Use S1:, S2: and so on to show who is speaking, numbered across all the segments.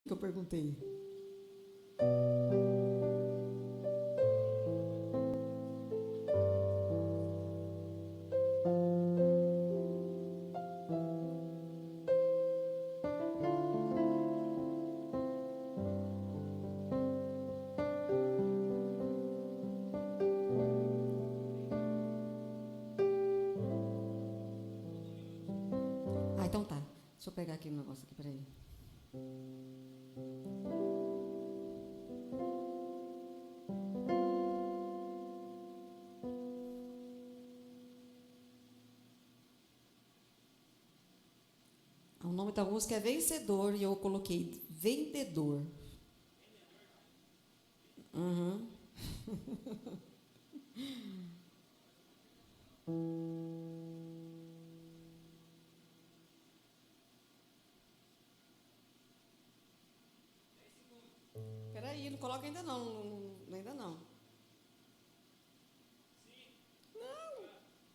S1: que eu perguntei. Ah, então tá. Deixa eu pegar aqui um negócio aqui, peraí. O nome da música é Vencedor e eu coloquei Vendedor. Uhum. Peraí, não coloca ainda não. Ainda não.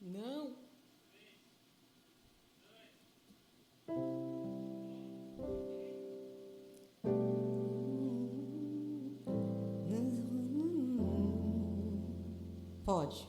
S1: Não. Pode.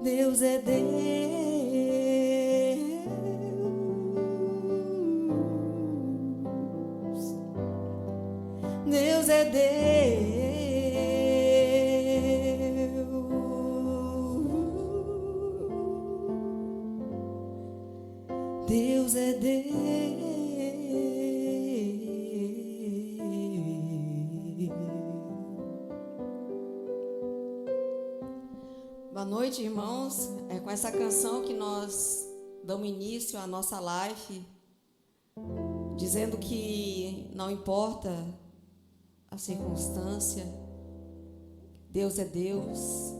S1: Deus é Deus. Deus é Deus. Deus é Deus. Boa noite, irmãos. É com essa canção que nós damos início à nossa live, dizendo que não importa a circunstância, Deus é Deus.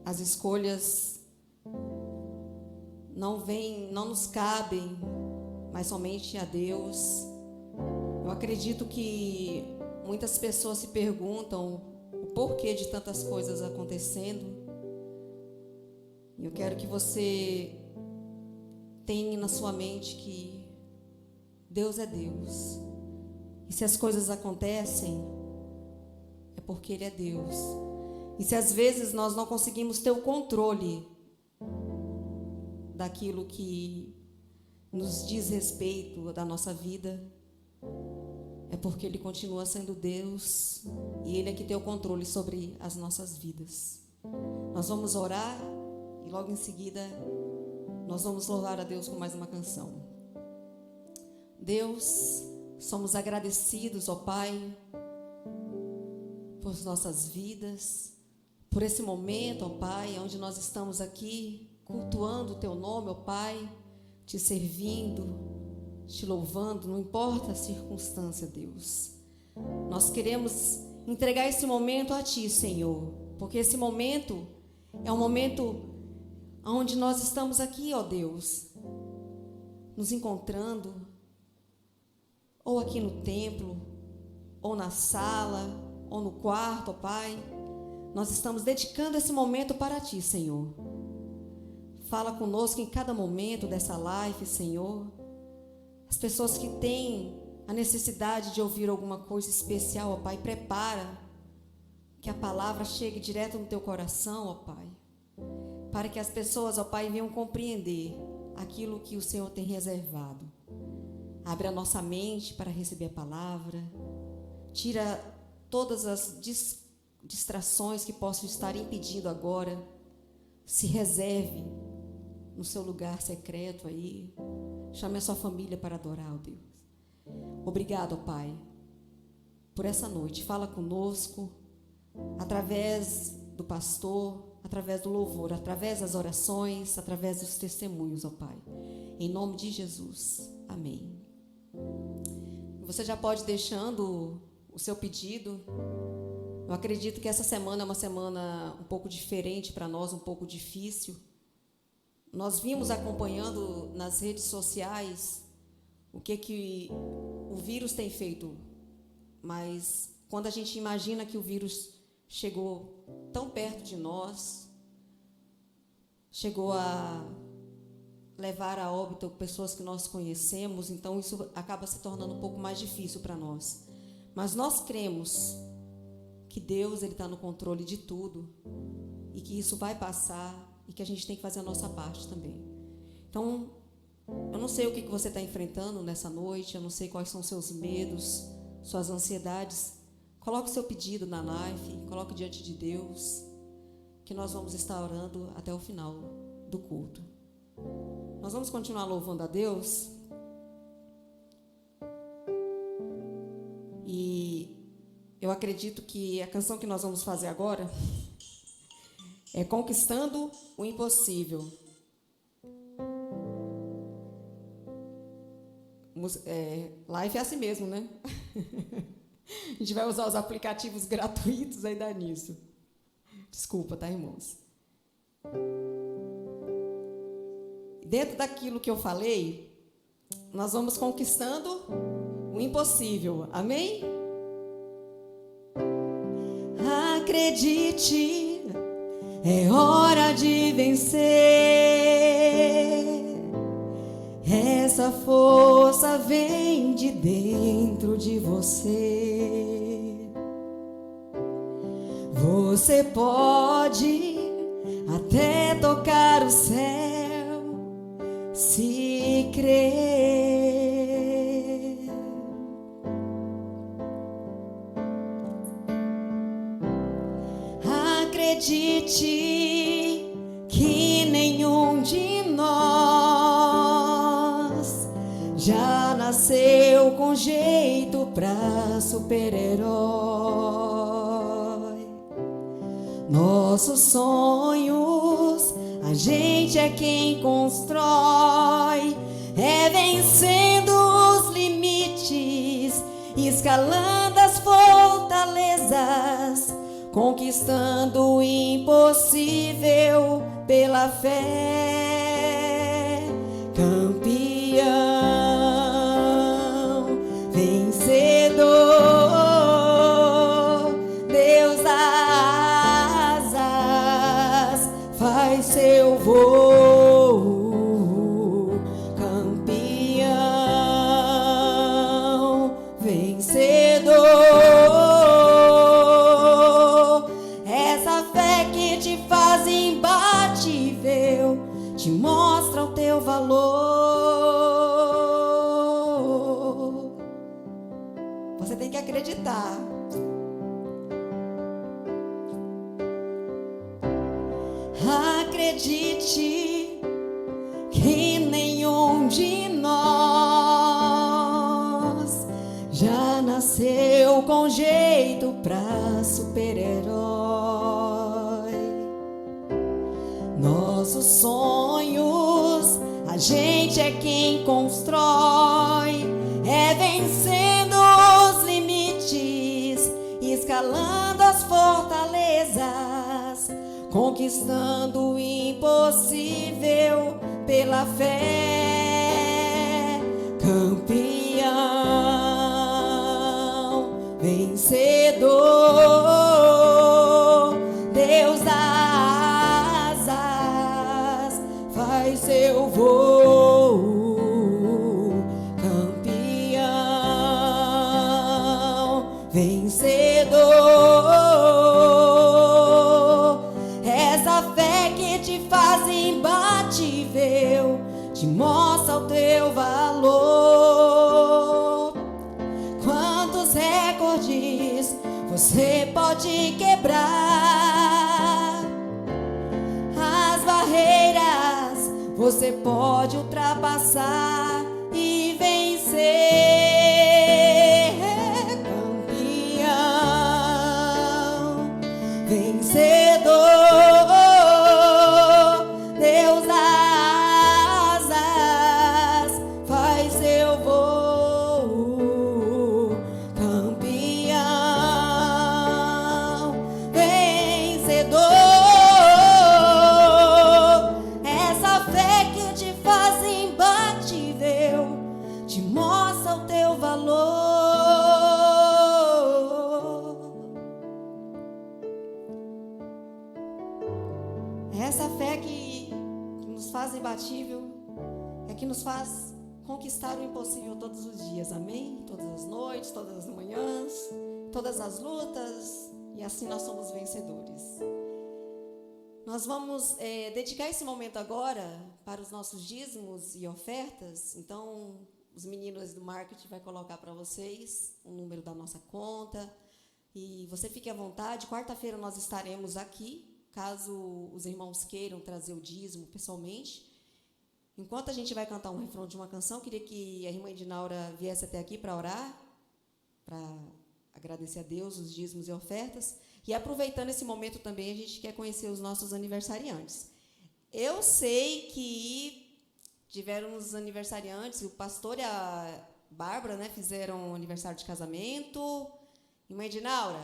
S1: As escolhas não nos cabem, mas somente a Deus. Eu acredito que muitas pessoas se perguntam o porquê de tantas coisas acontecendo. Eu quero que você tenha na sua mente que Deus é Deus. E se as coisas acontecem, é porque Ele é Deus. E se às vezes nós não conseguimos ter o controle daquilo que nos diz respeito da nossa vida, é porque Ele continua sendo Deus e Ele é que tem o controle sobre as nossas vidas. Nós vamos orar e logo em seguida nós vamos louvar a Deus com mais uma canção. Deus, somos agradecidos, ó Pai, por nossas vidas, por esse momento, ó Pai, onde nós estamos aqui cultuando o Teu nome, ó Pai, Te servindo, Te louvando, não importa a circunstância, Deus. Nós queremos entregar esse momento a Ti, Senhor, porque esse momento é um momento onde nós estamos aqui, ó Deus, nos encontrando, ou aqui no templo, ou na sala, ou no quarto, ó Pai. Nós estamos dedicando esse momento para Ti, Senhor. Fala conosco em cada momento dessa live, Senhor. As pessoas que têm a necessidade de ouvir alguma coisa especial, ó Pai, prepara que a palavra chegue direto no Teu coração, ó Pai, para que as pessoas, ó Pai, venham compreender aquilo que o Senhor tem reservado. Abre a nossa mente para receber a palavra. Tira todas as distrações que possam estar impedindo agora. Se reserve no seu lugar secreto aí. Chame a sua família para adorar, ó Deus. Obrigado, ó Pai, por essa noite. Fala conosco através do pastor, através do louvor, através das orações, através dos testemunhos, ó Pai. Em nome de Jesus. Amém. Você já pode ir deixando o seu pedido. Eu acredito que essa semana é uma semana um pouco diferente para nós, um pouco difícil. Nós vimos acompanhando nas redes sociais o que o vírus tem feito, mas quando a gente imagina que o vírus chegou tão perto de nós, chegou a levar a óbito pessoas que nós conhecemos, então isso acaba se tornando um pouco mais difícil para nós. Mas nós cremos que Deus está no controle de tudo e que isso vai passar e que a gente tem que fazer a nossa parte também. Então, eu não sei o que você está enfrentando nessa noite, eu não sei quais são os seus medos, suas ansiedades. Coloque o seu pedido na live, coloque diante de Deus, que nós vamos estar orando até o final do culto. Nós vamos continuar louvando a Deus. E eu acredito que a canção que nós vamos fazer agora é Conquistando o Impossível. Live é assim mesmo, né? A gente vai usar os aplicativos gratuitos, aí dá nisso. Desculpa, tá, irmãos? Dentro daquilo que eu falei, nós vamos conquistando o impossível. Amém? Acredite, é hora de vencer. Essa força vem de dentro de você. Você pode até tocar crer. Acredite que nenhum de nós já nasceu com jeito pra super-herói. Nossos sonhos, a gente é quem constrói, é vencendo os limites, escalando as fortalezas, conquistando o impossível pela fé. Campeão, vencedor, Deus dá asas, faz seu voo. Campeão, vencedor, te mostra o teu valor. Você tem que acreditar. Acredite que nenhum de nós já nasceu com jeito pra super-herói. Nossos sonhos, a gente é quem constrói, é vencendo os limites, escalando as fortalezas, conquistando o impossível pela fé. Campeão, vencedor, Deus dá seu voo. Campeão, vencedor, essa fé que te faz imbatível, te mostra o teu valor. Quantos recordes você pode quebrar? As barreiras você pode ultrapassar e vencer. Campeão, vencedor, Deus dá asas, faz seu voo. Campeão, vencedor, te mostra o teu valor. Essa fé que nos faz imbatível é que nos faz conquistar o impossível todos os dias, amém? Todas as noites, todas as manhãs, todas as lutas, e assim nós somos vencedores. Nós vamos dedicar esse momento agora para os nossos dízimos e ofertas. Então, os meninos do marketing vai colocar para vocês o número da nossa conta. E você fique à vontade. Quarta-feira nós estaremos aqui, caso os irmãos queiram trazer o dízimo pessoalmente. Enquanto a gente vai cantar um refrão de uma canção, queria que a irmã Edinaura viesse até aqui para orar, para agradecer a Deus os dízimos e ofertas. E aproveitando esse momento também, a gente quer conhecer os nossos aniversariantes. Eu sei que tiveram os aniversariantes, o pastor e a Bárbara, né, fizeram aniversário de casamento. Irmã Edinaura,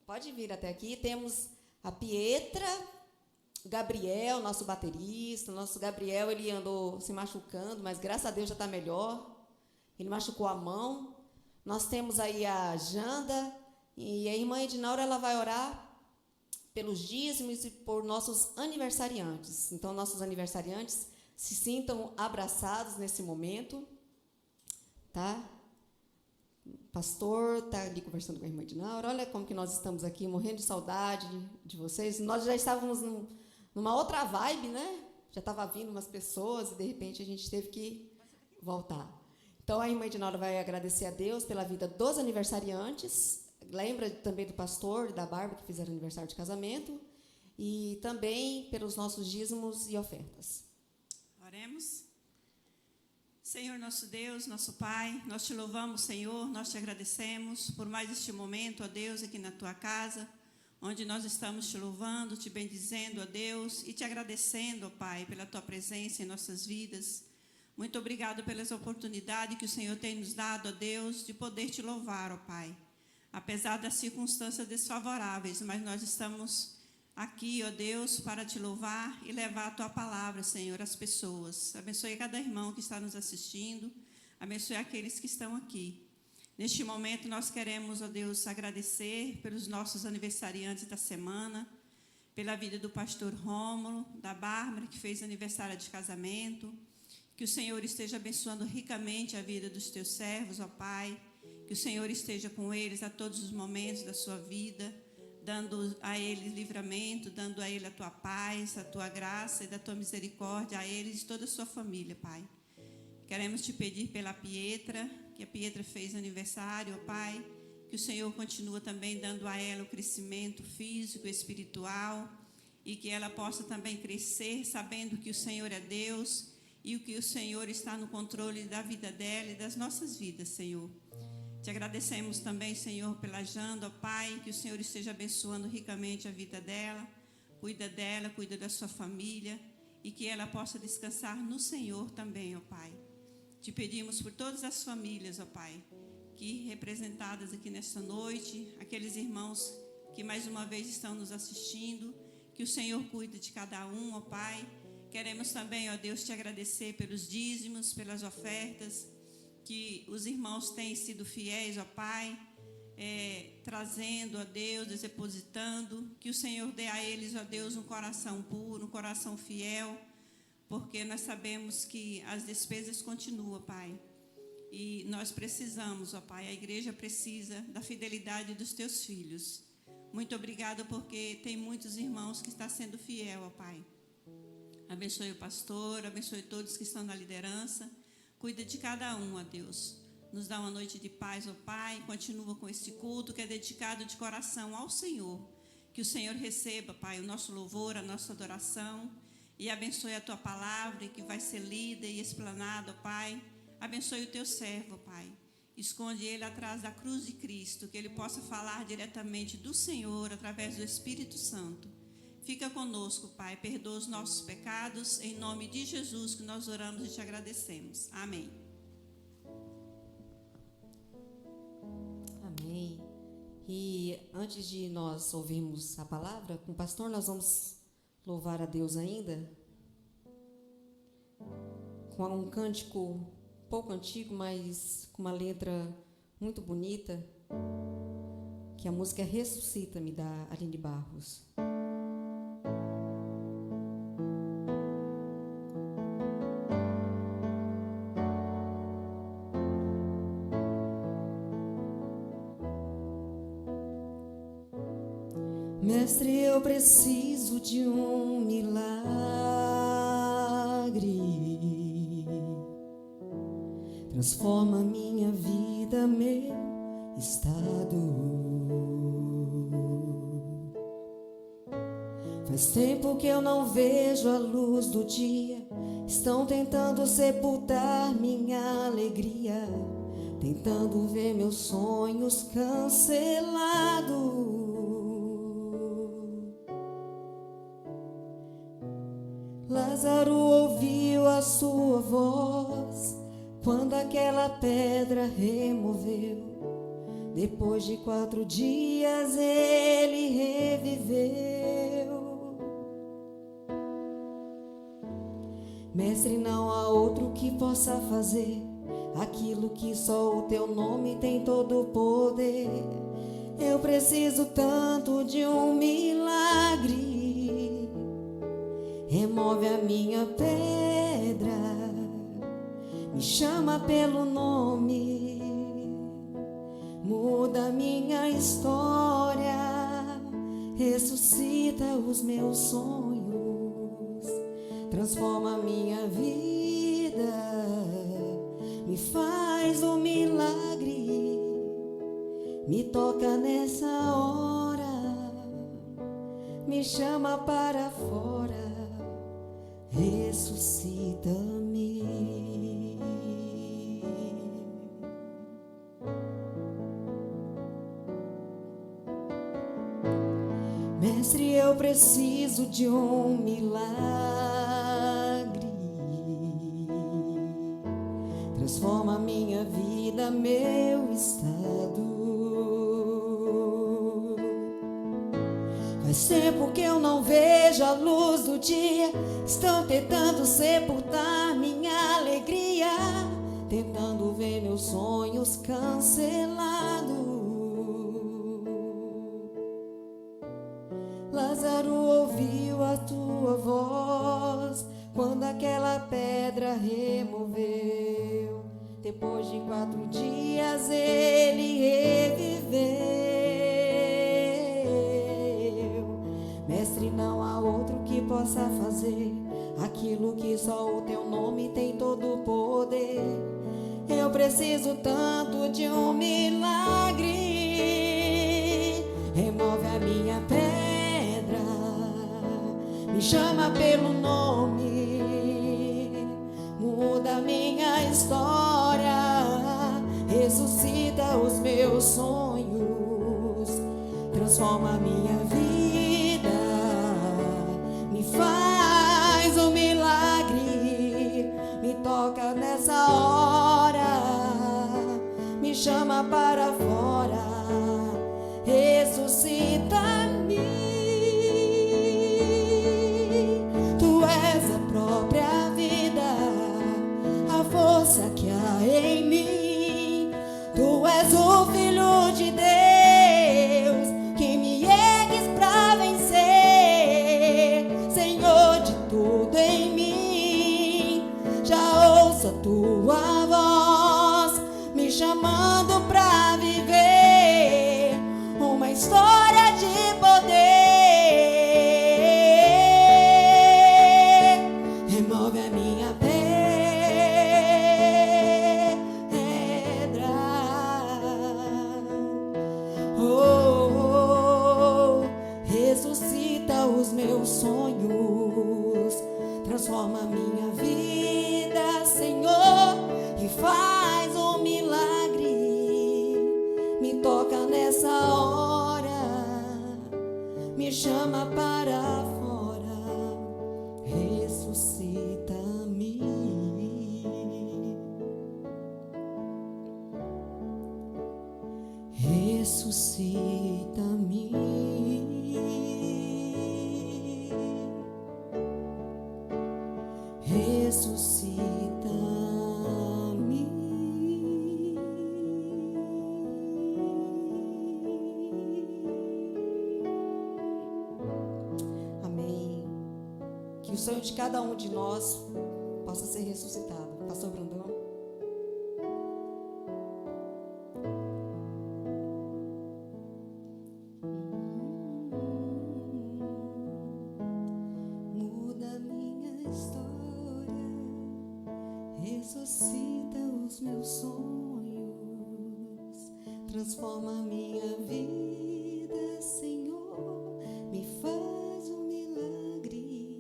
S1: pode vir até aqui. Temos a Pietra, o Gabriel, nosso baterista. O nosso Gabriel, ele andou se machucando, mas graças a Deus já está melhor. Ele machucou a mão. Nós temos aí a Janda. E a irmã Edinaura, ela vai orar pelos dízimos e por nossos aniversariantes. Então, nossos aniversariantes se sintam abraçados nesse momento, tá? O pastor está ali conversando com a irmã Edinaura. Olha como que nós estamos aqui, morrendo de saudade de vocês. Nós já estávamos numa outra vibe, né? já estava vindo umas pessoas e, de repente, a gente teve que voltar. Então, a irmã Edinalda vai agradecer a Deus pela vida dos aniversariantes. Lembra também do pastor e da Bárbara, que fizeram aniversário de casamento. E também pelos nossos dízimos e ofertas.
S2: Oremos. Senhor nosso Deus, nosso Pai, nós te louvamos, Senhor, nós te agradecemos por mais este momento, ó Deus, aqui na tua casa, onde nós estamos te louvando, te bendizendo, ó Deus, e te agradecendo, ó Pai, pela tua presença em nossas vidas. Muito obrigado pelas oportunidades que o Senhor tem nos dado, ó Deus, de poder te louvar, ó Pai. Apesar das circunstâncias desfavoráveis, mas nós estamos aqui, ó Deus, para te louvar e levar a tua palavra, Senhor, às pessoas. Abençoe cada irmão que está nos assistindo, abençoe aqueles que estão aqui. Neste momento, nós queremos, ó Deus, agradecer pelos nossos aniversariantes da semana, pela vida do pastor Rômulo, da Bárbara, que fez aniversário de casamento. Que o Senhor esteja abençoando ricamente a vida dos teus servos, ó Pai. Que o Senhor esteja com eles a todos os momentos da sua vida, dando a eles livramento, dando a ele a tua paz, a tua graça e da tua misericórdia, a eles e toda a sua família, Pai. Queremos te pedir pela Pietra, que a Pietra fez aniversário, ó Pai, que o Senhor continua também dando a ela o crescimento físico e espiritual, e que ela possa também crescer, sabendo que o Senhor é Deus, e que o Senhor está no controle da vida dela e das nossas vidas, Senhor. Te agradecemos também, Senhor, pela Janda, ó Pai, que o Senhor esteja abençoando ricamente a vida dela, cuida da sua família, e que ela possa descansar no Senhor também, ó Pai. Te pedimos por todas as famílias, ó Pai, que representadas aqui nesta noite, aqueles irmãos que mais uma vez estão nos assistindo, que o Senhor cuide de cada um, ó Pai. Queremos também, ó Deus, te agradecer pelos dízimos, pelas ofertas, que os irmãos têm sido fiéis, ó Pai, trazendo, ó Deus, depositando, que o Senhor dê a eles, ó Deus, um coração puro, um coração fiel, porque nós sabemos que as despesas continuam, Pai, e nós precisamos, ó Pai, a igreja precisa da fidelidade dos teus filhos. Muito obrigada, porque tem muitos irmãos que estão sendo fiel, ó Pai. Abençoe o pastor, abençoe todos que estão na liderança. Cuida de cada um, ó Deus. Nos dá uma noite de paz, ó Pai. Continua com este culto que é dedicado de coração ao Senhor. Que o Senhor receba, Pai, o nosso louvor, a nossa adoração. E abençoe a tua palavra que vai ser lida e explanada, ó Pai. Abençoe o teu servo, ó Pai. Esconde ele atrás da cruz de Cristo, que ele possa falar diretamente do Senhor através do Espírito Santo. Fica conosco, Pai, perdoa os nossos pecados, em nome de Jesus que nós oramos e te agradecemos. Amém.
S1: Amém. E antes de nós ouvirmos a palavra, com o pastor, nós vamos louvar a Deus ainda, com um cântico pouco antigo, mas com uma letra muito bonita, que a música é Ressuscita-me, da Aline Barros. Mestre, eu preciso de um milagre. Transforma minha vida, meu estado. Faz tempo que eu não vejo a luz do dia. Estão tentando sepultar minha alegria, tentando ver meus sonhos cancelados. Lázaro ouviu a sua voz quando aquela pedra removeu. Depois de 4 dias ele reviveu. Mestre, não há outro que possa fazer aquilo que só o teu nome tem todo o poder. Eu preciso tanto de um milagre. Remove a minha pedra, me chama pelo nome, muda minha história, ressuscita os meus sonhos, transforma a minha vida, me faz um milagre, me toca nessa hora, me chama para fora, ressuscita-me. Mestre, eu preciso de um milagre, transforma minha vida, meu estado. Faz tempo que eu não vejo a luz do dia, estão tentando sepultar minha alegria, tentando ver meus sonhos cancelados. Lázaro ouviu a tua voz quando aquela pedra removeu. Depois de 4 dias ele reviveu. Mestre, não há outro que possa fazer aquilo que só o teu nome tem todo o poder. Eu preciso tanto de um milagre. Remove a minha pedra, me chama pelo nome, muda minha história, ressuscita os meus sonhos, transforma minha vida, me faz um milagre, me toca nessa hora, me chama para fora, ressuscita-me. Força que há em mim, tu és o Filho de Deus, que me ergues pra vencer, Senhor de tudo em mim. Já ouço a tua voz, me chamando pra viver uma história de poder. Remove a minha meus sonhos, transforma minha vida, Senhor, e faz um milagre, me toca nessa hora, me chama para fora, ressuscita-me. Ressuscita-me. Ressuscita-me. Amém. Que o sonho de cada um de nós possa ser ressuscitado. Pastor Brandão. Ressuscita os meus sonhos, transforma a minha vida, Senhor, me faz um milagre.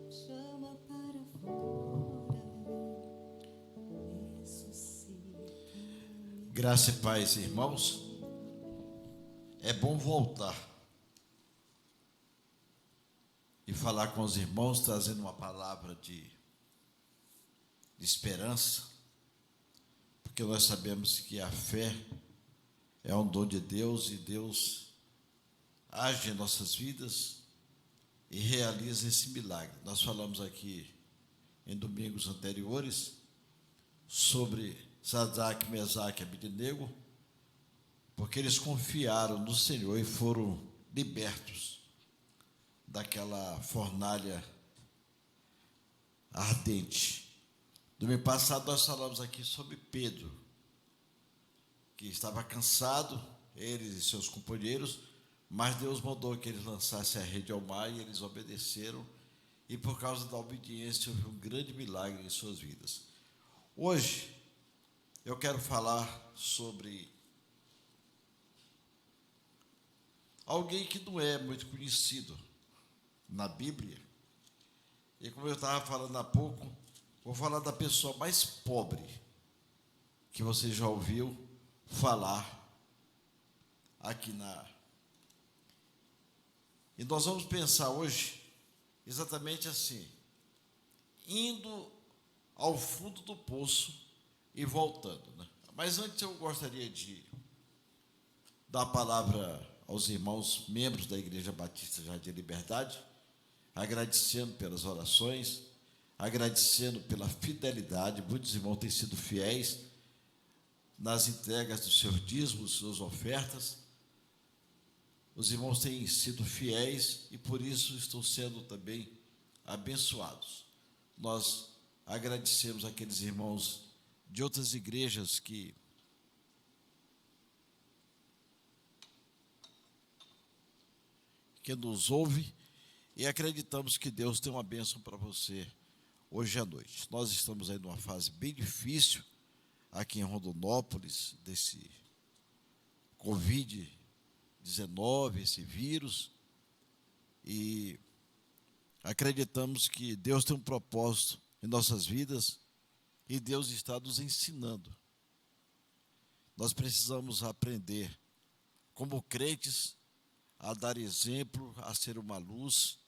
S1: Chama para fora, ressuscita.
S3: Graça e paz, irmãos. É bom voltar e falar com os irmãos, trazendo uma palavra de esperança, porque nós sabemos que a fé é um dom de Deus e Deus age em nossas vidas e realiza esse milagre. Nós falamos aqui em domingos anteriores sobre Sadraque, Mesaque e Abednego, porque eles confiaram no Senhor e foram libertos daquela fornalha ardente. Domingo passado nós falamos aqui sobre Pedro, que estava cansado, ele e seus companheiros, mas Deus mandou que eles lançassem a rede ao mar e eles obedeceram, e por causa da obediência houve um grande milagre em suas vidas. Hoje, eu quero falar sobre alguém que não é muito conhecido na Bíblia. E como eu estava falando há pouco, vou falar da pessoa mais pobre que você já ouviu falar aqui E nós vamos pensar hoje exatamente assim, indo ao fundo do poço e voltando, né? Mas antes eu gostaria de dar a palavra aos irmãos membros da Igreja Batista Jardim Liberdade, agradecendo pelas orações, agradecendo pela fidelidade. Muitos irmãos têm sido fiéis nas entregas dos seus dízimos, suas ofertas. Os irmãos têm sido fiéis e por isso estão sendo também abençoados. Nós agradecemos aqueles irmãos de outras igrejas que nos ouvem e acreditamos que Deus tem uma bênção para você hoje à noite. Nós estamos aí numa fase bem difícil aqui em Rondonópolis, desse Covid-19, esse vírus, e acreditamos que Deus tem um propósito em nossas vidas e Deus está nos ensinando. Nós precisamos aprender, como crentes, a dar exemplo, a ser uma luz,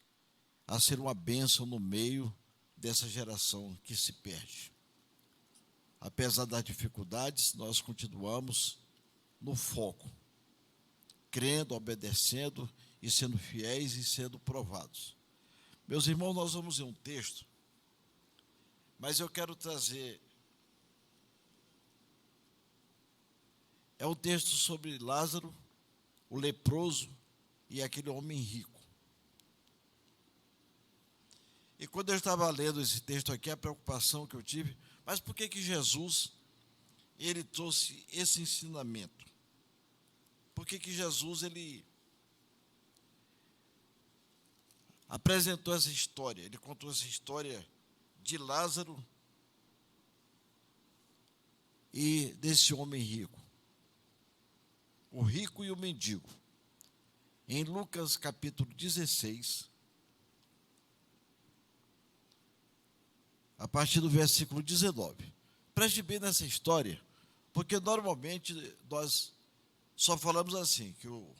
S3: a ser uma bênção no meio dessa geração que se perde. Apesar das dificuldades, nós continuamos no foco, crendo, obedecendo e sendo fiéis e sendo provados. Meus irmãos, nós vamos ler um texto, mas eu quero trazer. É um texto sobre Lázaro, o leproso e aquele homem rico. E quando eu estava lendo esse texto aqui, a preocupação que eu tive, mas por que Jesus, ele trouxe esse ensinamento? Por que Jesus, ele apresentou essa história? Ele contou essa história de Lázaro e desse homem rico. O rico e o mendigo. Em Lucas capítulo 16, a partir do versículo 19. Preste bem nessa história, porque normalmente nós só falamos assim, que o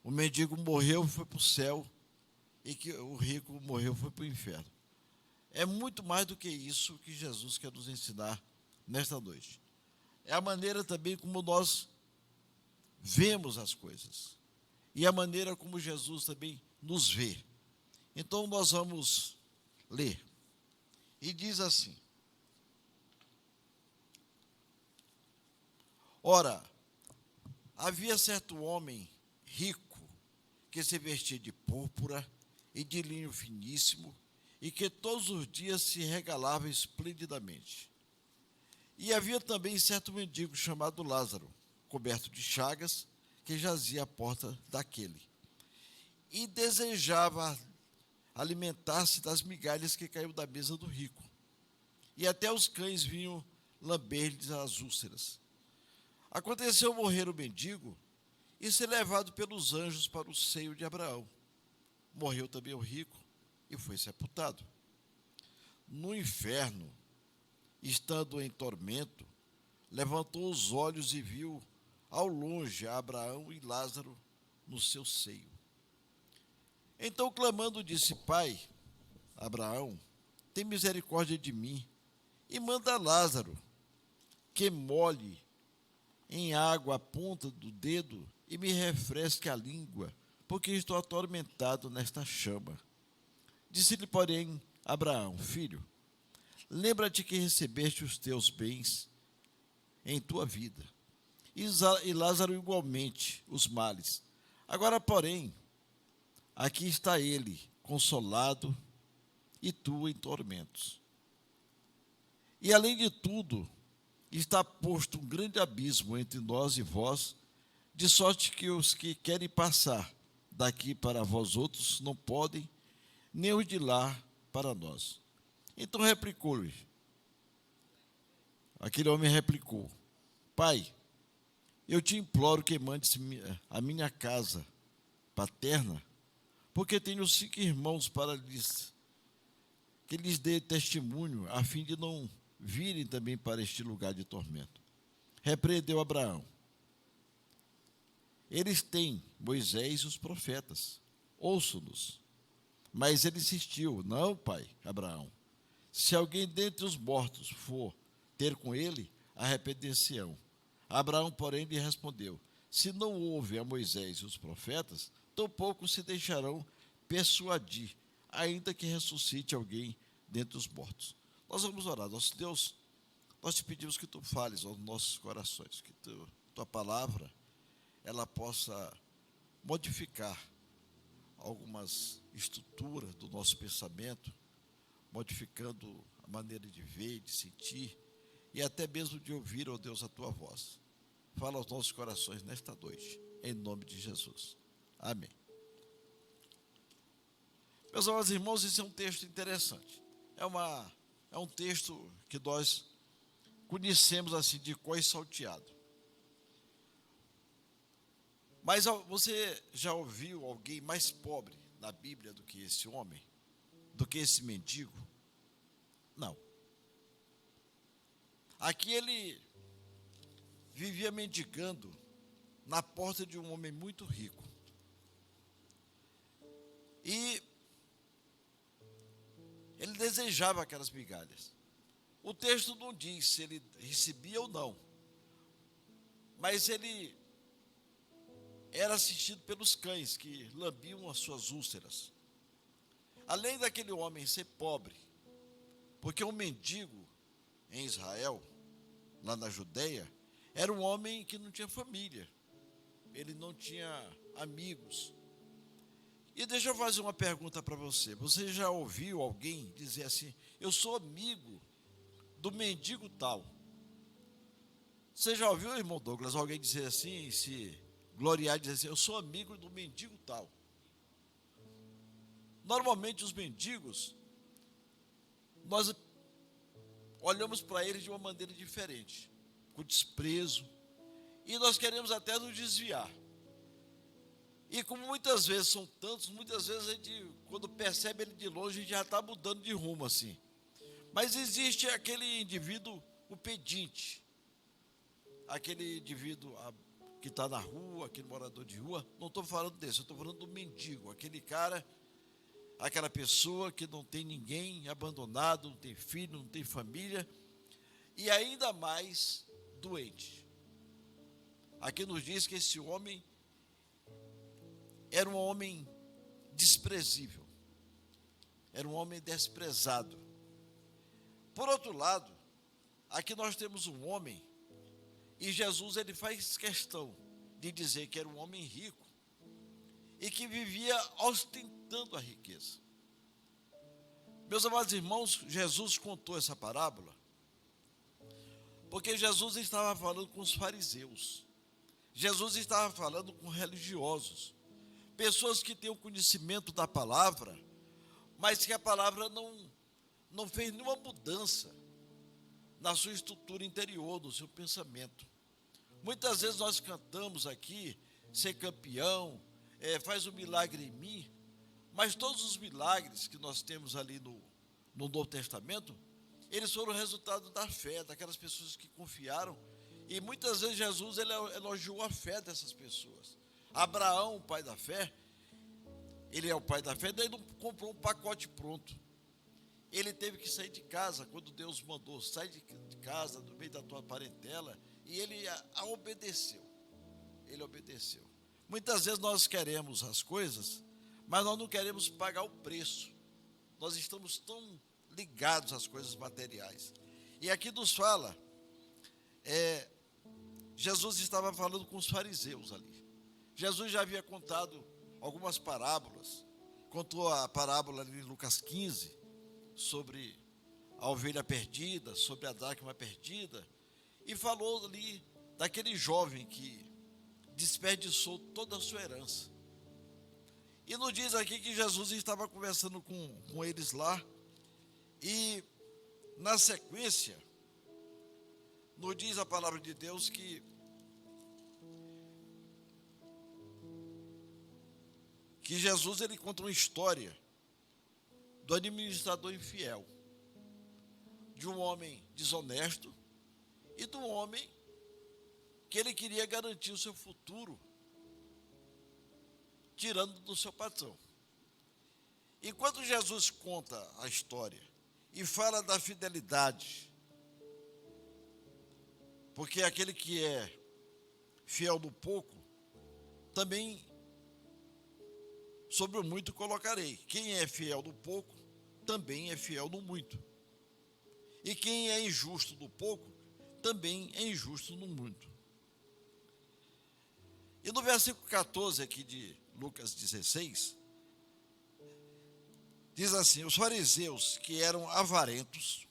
S3: mendigo morreu e foi para o céu, e que o rico morreu e foi para o inferno. É muito mais do que isso que Jesus quer nos ensinar nesta noite. É a maneira também como nós vemos as coisas, e a maneira como Jesus também nos vê. Então nós vamos ler. E diz assim: ora, havia certo homem rico que se vestia de púrpura e de linho finíssimo e que todos os dias se regalava esplendidamente. E havia também certo mendigo chamado Lázaro, coberto de chagas, que jazia à porta daquele, e desejava alimentar-se das migalhas que caíam da mesa do rico. E até os cães vinham lamber-lhes as úlceras. Aconteceu morrer o mendigo e ser levado pelos anjos para o seio de Abraão. Morreu também o rico e foi sepultado. No inferno, estando em tormento, levantou os olhos e viu ao longe a Abraão e Lázaro no seu seio. Então, clamando, disse: Pai, Abraão, tem misericórdia de mim e manda Lázaro que molhe em água a ponta do dedo e me refresque a língua, porque estou atormentado nesta chama. Disse-lhe, porém, Abraão: Filho, lembra-te que recebeste os teus bens em tua vida, e Lázaro igualmente os males. Agora, porém, aqui está ele, consolado, e tu em tormentos. E, além de tudo, está posto um grande abismo entre nós e vós, de sorte que os que querem passar daqui para vós outros não podem, nem os de lá para nós. Então replicou-lhe, aquele homem replicou: Pai, eu te imploro que mandes a minha casa paterna, porque tenho 5 irmãos que lhes dê testemunho, a fim de não virem também para este lugar de tormento. Repreendeu Abraão: Eles têm Moisés e os profetas, ouçam-nos. Mas ele insistiu: Não, pai Abraão, se alguém dentre os mortos for ter com ele, arrepender-se-ão. Abraão, porém, lhe respondeu: Se não houve a Moisés e os profetas, tampouco se deixarão persuadir, ainda que ressuscite alguém dentre os mortos. Nós vamos orar. Nosso Deus, nós te pedimos que tu fales aos nossos corações, que tua palavra ela possa modificar algumas estruturas do nosso pensamento, modificando a maneira de ver, de sentir e até mesmo de ouvir, ó Deus, a tua voz. Fala aos nossos corações nesta noite, em nome de Jesus. Amém. Meus amados irmãos, esse é um texto interessante. É um texto que nós conhecemos assim de cor e salteado. Mas você já ouviu alguém mais pobre na Bíblia do que esse homem? Do que esse mendigo? Não. Aqui ele vivia mendigando na porta de um homem muito rico. E ele desejava aquelas migalhas. O texto não diz se ele recebia ou não, mas ele era assistido pelos cães que lambiam as suas úlceras. Além daquele homem ser pobre, porque um mendigo em Israel, lá na Judeia, era um homem que não tinha família, ele não tinha amigos. E deixa eu fazer uma pergunta para você. Você já ouviu alguém dizer assim: eu sou amigo do mendigo tal? Você já ouviu, irmão Douglas, alguém dizer assim, se gloriar e dizer assim: eu sou amigo do mendigo tal? Normalmente os mendigos, nós olhamos para eles de uma maneira diferente, com desprezo, e nós queremos até nos desviar. E como muitas vezes são tantos, muitas vezes a gente, quando percebe ele de longe, a gente já está mudando de rumo assim. Mas existe aquele indivíduo, o pedinte, aquele indivíduo que está na rua, aquele morador de rua. Não estou falando desse, eu estou falando do mendigo, aquele cara, aquela pessoa que não tem ninguém, abandonado, não tem filho, não tem família, e ainda mais doente. Aqui nos diz que esse homem era um homem desprezível, era um homem desprezado. Por outro lado, aqui nós temos um homem, e Jesus ele faz questão de dizer que era um homem rico e que vivia ostentando a riqueza. Meus amados irmãos, Jesus contou essa parábola porque Jesus estava falando com os fariseus, Jesus estava falando com religiosos, pessoas que têm o conhecimento da palavra, mas que a palavra não fez nenhuma mudança na sua estrutura interior, no seu pensamento. Muitas vezes nós cantamos aqui, ser campeão, faz um milagre em mim, mas todos os milagres que nós temos ali no Novo Testamento, eles foram resultado da fé, daquelas pessoas que confiaram, e muitas vezes Jesus ele elogiou a fé dessas pessoas. Abraão, o pai da fé, ele é o pai da fé, daí não comprou um pacote pronto. Ele teve que sair de casa, quando Deus mandou, sai de casa, do meio da tua parentela, e ele a obedeceu. Ele obedeceu. Muitas vezes nós queremos as coisas, mas nós não queremos pagar o preço. Nós estamos tão ligados às coisas materiais. E aqui nos fala, Jesus estava falando com os fariseus ali. Jesus já havia contado algumas parábolas, contou a parábola ali em Lucas 15, sobre a ovelha perdida, sobre a dracma perdida, e falou ali daquele jovem que desperdiçou toda a sua herança. E nos diz aqui que Jesus estava conversando com eles lá, e na sequência, nos diz a palavra de Deus que Jesus, ele conta uma história do administrador infiel, de um homem desonesto e do homem que ele queria garantir o seu futuro, tirando do seu patrão. Enquanto Jesus conta a história e fala da fidelidade, porque aquele que é fiel no pouco, também sobre o muito colocarei. Quem é fiel no pouco, também é fiel no muito. E quem é injusto no pouco, também é injusto no muito. E no versículo 14 aqui de Lucas 16, diz assim: os fariseus, que eram avarentos,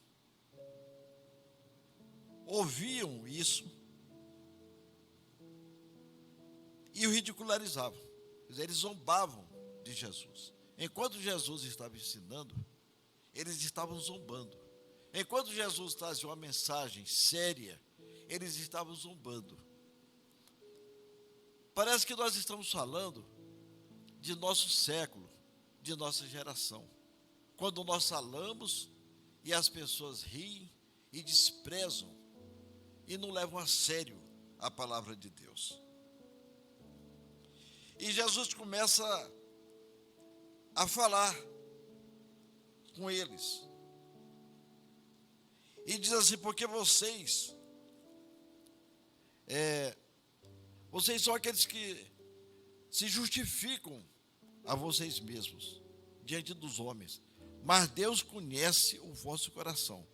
S3: ouviam isso e o ridicularizavam. Quer dizer, eles zombavam de Jesus. Enquanto Jesus estava ensinando, eles estavam zombando. Enquanto Jesus trazia uma mensagem séria, eles estavam zombando. Parece que nós estamos falando de nosso século, de nossa geração. Quando nós falamos e as pessoas riem e desprezam e não levam a sério a palavra de Deus. E Jesus começa a falar com eles. E diz assim: porque vocês são aqueles que se justificam a vocês mesmos diante dos homens, mas Deus conhece o vosso coração,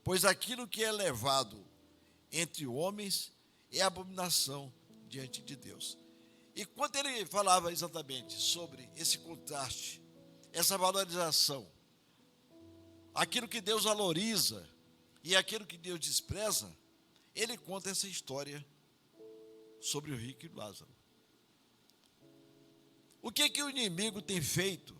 S3: pois aquilo que é levado entre homens é abominação diante de Deus. E quando ele falava exatamente sobre esse contraste, essa valorização, aquilo que Deus valoriza e aquilo que Deus despreza, ele conta essa história sobre o rico e Lázaro. O que o inimigo tem feito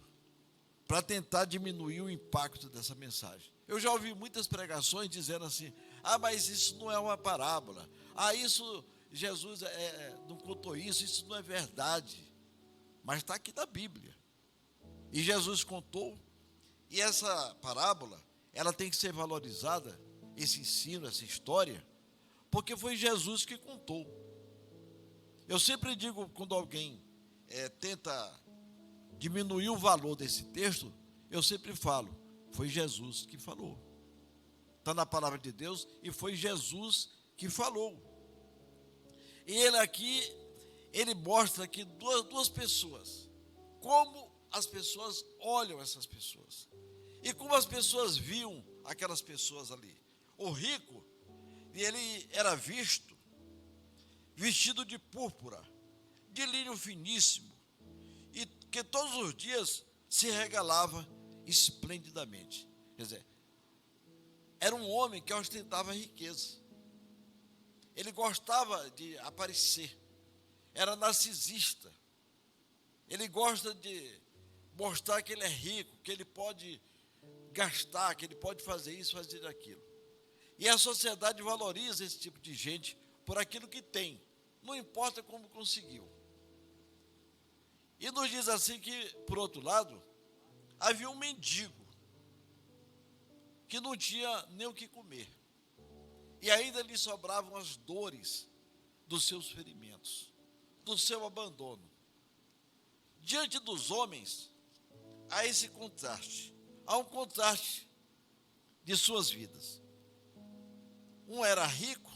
S3: para tentar diminuir o impacto dessa mensagem? Eu já ouvi muitas pregações dizendo assim: mas isso não é uma parábola, isso Jesus não contou isso não é verdade. Mas está aqui na Bíblia. E Jesus contou, e essa parábola, ela tem que ser valorizada, esse ensino, essa história, porque foi Jesus que contou. Eu sempre digo, quando alguém tenta diminuir o valor desse texto, eu sempre falo: foi Jesus que falou. Está na palavra de Deus e foi Jesus que falou. E ele aqui, ele mostra aqui duas pessoas, como as pessoas olham essas pessoas e como as pessoas viam aquelas pessoas ali. O rico, ele era vestido de púrpura, de linho finíssimo, e que todos os dias se regalava esplendidamente. Quer dizer, era um homem que ostentava riqueza. Ele gostava de aparecer, era narcisista. Ele gosta de mostrar que ele é rico, que ele pode gastar, que ele pode fazer isso, fazer aquilo. E a sociedade valoriza esse tipo de gente por aquilo que tem, não importa como conseguiu. E nos diz assim que, por outro lado, havia um mendigo que não tinha nem o que comer. E ainda lhe sobravam as dores dos seus ferimentos, do seu abandono. Diante dos homens, há esse contraste. Há um contraste de suas vidas. Um era rico,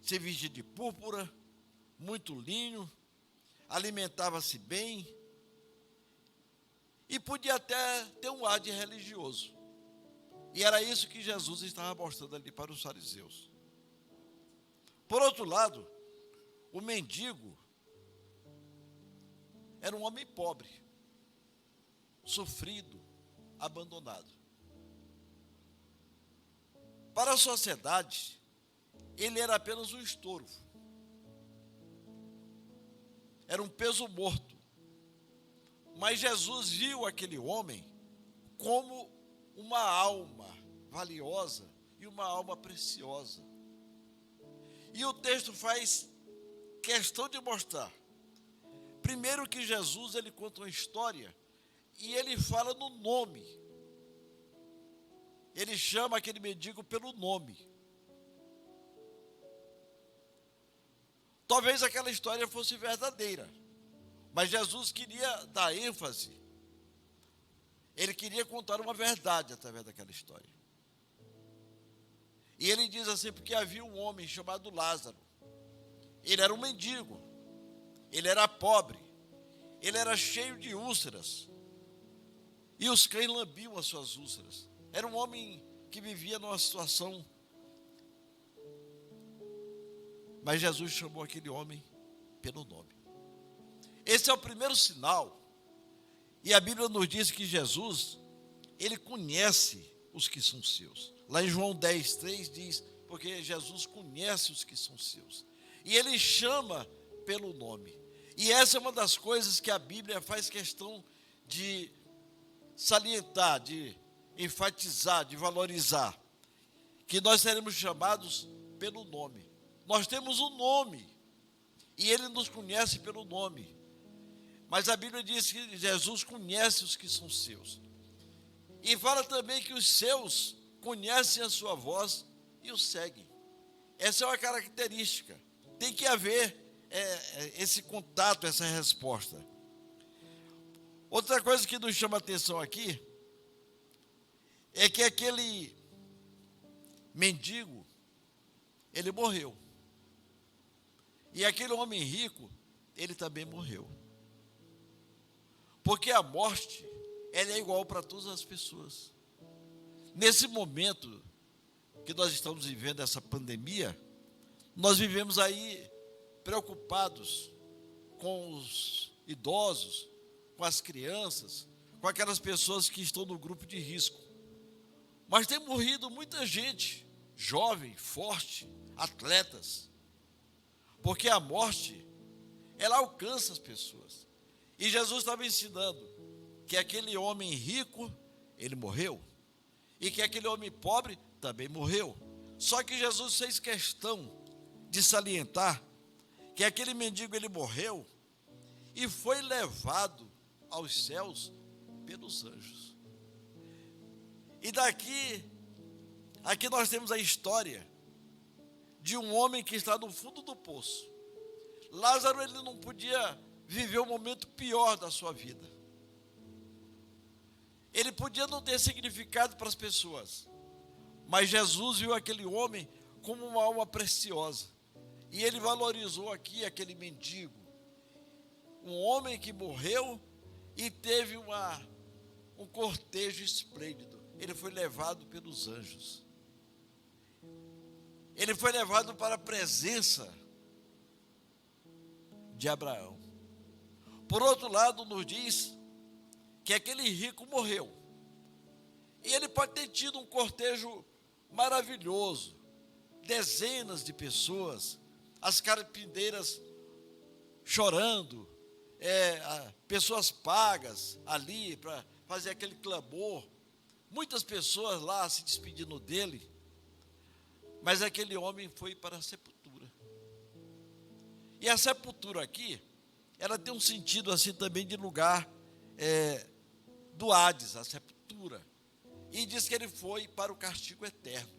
S3: se vestia de púrpura, muito linho, alimentava-se bem e podia até ter um ar de religioso. E era isso que Jesus estava mostrando ali para os fariseus. Por outro lado, o mendigo era um homem pobre, sofrido, abandonado. Para a sociedade, ele era apenas um estorvo. era um peso morto. Mas Jesus viu aquele homem como uma alma valiosa e uma alma preciosa. E o texto faz questão de mostrar, primeiro, que Jesus, ele conta uma história e ele fala no nome. Ele chama aquele mendigo pelo nome. Talvez aquela história fosse verdadeira, mas Jesus queria dar ênfase. Ele queria contar uma verdade através daquela história. E ele diz assim, porque havia um homem chamado Lázaro. Ele era um mendigo, ele era pobre, ele era cheio de úlceras, e os cães lambiam as suas úlceras. Era um homem que vivia numa situação. Mas Jesus chamou aquele homem pelo nome. Esse é o primeiro sinal. E a Bíblia nos diz que Jesus, ele conhece os que são seus. Lá em João 10:3 diz, porque Jesus conhece os que são seus. E ele chama pelo nome. E essa é uma das coisas que a Bíblia faz questão de salientar, de enfatizar, de valorizar. Que nós seremos chamados pelo nome. Nós temos um nome. E ele nos conhece pelo nome. Mas a Bíblia diz que Jesus conhece os que são seus. E fala também que os seus conhecem a sua voz e o seguem. Essa é uma característica. Tem que haver esse contato, essa resposta. Outra coisa que nos chama a atenção aqui é que aquele mendigo, ele morreu. E aquele homem rico, ele também morreu. Porque a morte, ela é igual para todas as pessoas. Nesse momento que nós estamos vivendo essa pandemia, nós vivemos aí preocupados com os idosos, com as crianças, com aquelas pessoas que estão no grupo de risco. Mas tem morrido muita gente, jovem, forte, atletas, porque a morte, ela alcança as pessoas. E Jesus estava ensinando que aquele homem rico, ele morreu, e que aquele homem pobre também morreu. Só que Jesus fez questão de salientar que aquele mendigo, ele morreu e foi levado aos céus pelos anjos. E aqui nós temos a história de um homem que está no fundo do poço. Lázaro, ele não podia viver o momento pior da sua vida. Ele podia não ter significado para as pessoas, mas Jesus viu aquele homem como uma alma preciosa. E ele valorizou aqui aquele mendigo, um homem que morreu e teve um cortejo esplêndido. Ele foi levado pelos anjos. Ele foi levado para a presença de Abraão. Por outro lado, nos diz que aquele rico morreu. E ele pode ter tido um cortejo maravilhoso, dezenas de pessoas, as carpinteiras chorando, pessoas pagas ali para fazer aquele clamor, muitas pessoas lá se despedindo dele, mas aquele homem foi para a sepultura. E a sepultura aqui, ela tem um sentido assim também de lugar do Hades, a sepultura. E diz que ele foi para o castigo eterno.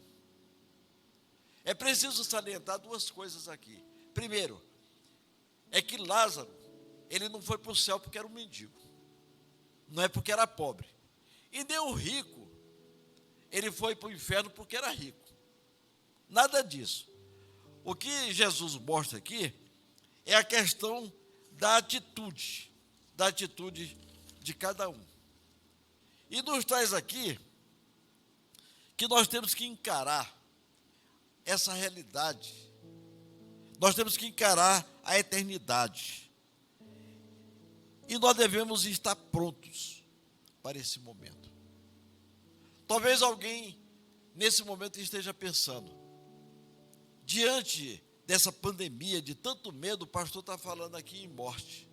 S3: É preciso salientar duas coisas aqui. Primeiro, é que Lázaro, ele não foi para o céu porque era um mendigo. Não é porque era pobre. E nem o rico, ele foi para o inferno porque era rico. Nada disso. O que Jesus mostra aqui é a questão da atitude de cada um. E nos traz aqui que nós temos que encarar essa realidade. Nós temos que encarar a eternidade. E nós devemos estar prontos para esse momento. Talvez alguém, nesse momento, esteja pensando, diante dessa pandemia, de tanto medo, o pastor está falando aqui em morte.